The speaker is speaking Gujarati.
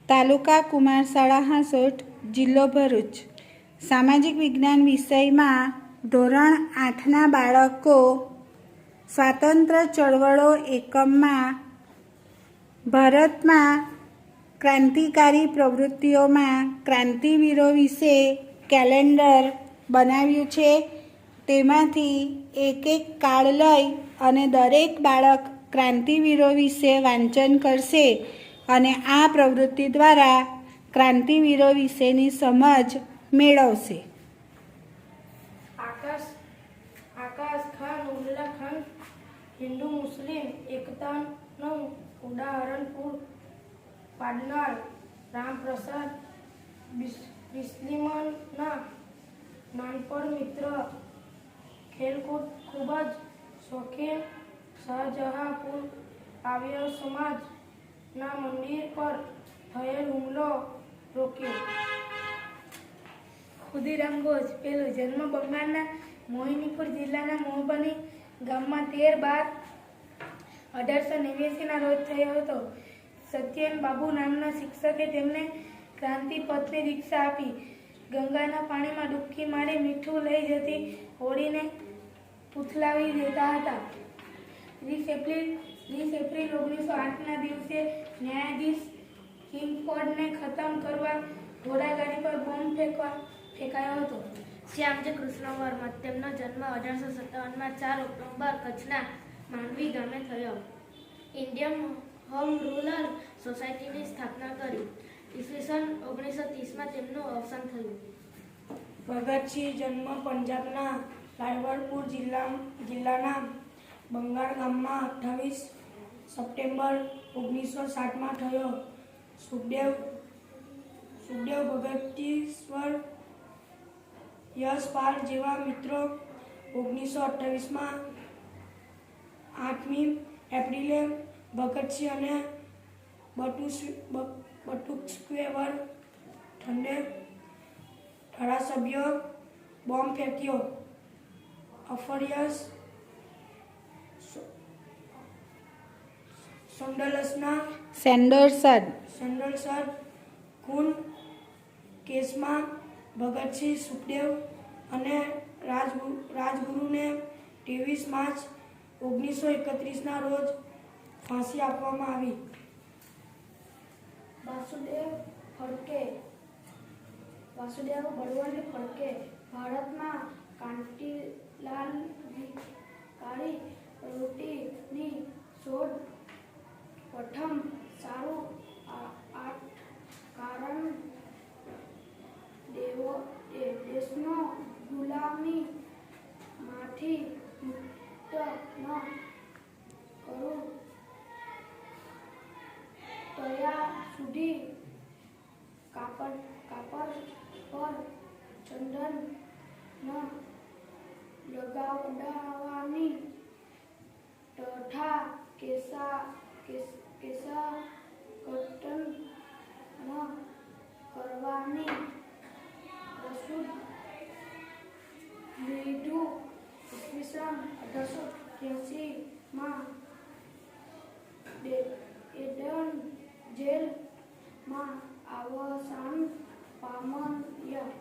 તાલુકા કુમારશાળા હાંસોટ, જિલ્લો ભરૂચ. સામાજિક વિજ્ઞાન વિષયમાં ધોરણ 8ના બાળકો સ્વાતંત્ર્ય ચળવળો એકમમાં ભારતમાં ક્રાંતિકારી પ્રવૃત્તિઓમાં ક્રાંતિવીરો વિશે કેલેન્ડર બનાવ્યું છે. તેમાંથી એક એક કાળ લઈ અને દરેક બાળક ક્રાંતિવીરો વિશે વાંચન કરશે અને આ પ્રવૃત્તિ દ્વારા ક્રાંતિવીરો વિશેની સમજ મેળવશે. આકાશ ખાન ઉલ્લા ખાન હિન્દુ મુસ્લિમ એકતાનું ઉદાહરણ પૂરું પાડનાર રામપ્રસાદ બિસ્લીમના નાનપણ મિત્ર, ખેલકૂદ ખૂબ જ શોખીન, શાહજહાંપુર આર્ય સમાજના મંદિર પર થયેલ હુમલો રોક્યો. ખુદીરામ બોઝ પહેલો જન્મ બંગાળના મોહિનીપુર જિલ્લાના મોહબની ગામમાં 13/12/1889 રોજ થયો હતો. સત્યન બાબુ નામના શિક્ષકે તેમને ક્રાંતિ પથની દીક્ષા આપી. ગંગાના પાણીમાં ડૂબકી મારી મીઠું લઈ જતી હોડીને ઉથલાવી દેતા હતા. 30 એપ્રિલ 1908ના દિવસે ન્યાયાધીશ કિંગફોર્ડને ખતમ કરવા ઘોડાગાડી પર બોમ્બ ફેંકાયો હતો. શ્યામજી કૃષ્ણ વર્મા. તેમનો જન્મ 1857માં 4 ઓક્ટોબર કચ્છના માંડવી ગામે થયો. ઇન્ડિયન હોમ રૂરલ સોસાયટીની સ્થાપના કરી. ઈસવીસન 1930માં તેમનું અવસાન થયું. ભગતસિંહ જન્મ પંજાબના રાવલપુર જિલ્લાના બંગાળ ગામમાં 28 સપ્ટેમ્બર 1960માં થયો. સુખદેવ ભગતીશ્વર યશપાલ જેવા મિત્રો 1928માં 8મી એપ્રિલે ભગતસિંહ અને બટુકેશ્વર ધારાસભ્ય બોમ્બ ફેંક્યો. અફયસ સેન્ડર્સન ખૂન કેસમાં ભગતસિંહ, સુખદેવ અને રાજગુરુને 23 માર્ચ 1931ના રોજ ફાંસી આપવામાં આવી. વાસુદેવ બળવંત ફડકે ભારતમાં ક્રાંતિકારી પ્રવૃત્તિની શોધ પ્રથમ સારું કારણ દેશનો ગુલામીમાંથી મુક્ત ન કરું ત્યાં સુધી કાપડ પર ચંદન ન લગાવવાની તથા કેસા કતન ન કરવાની પ્રસૂત લીધું. ઈસવીસન 1883માં એડન જેલમાં અવસાન પામ્યા.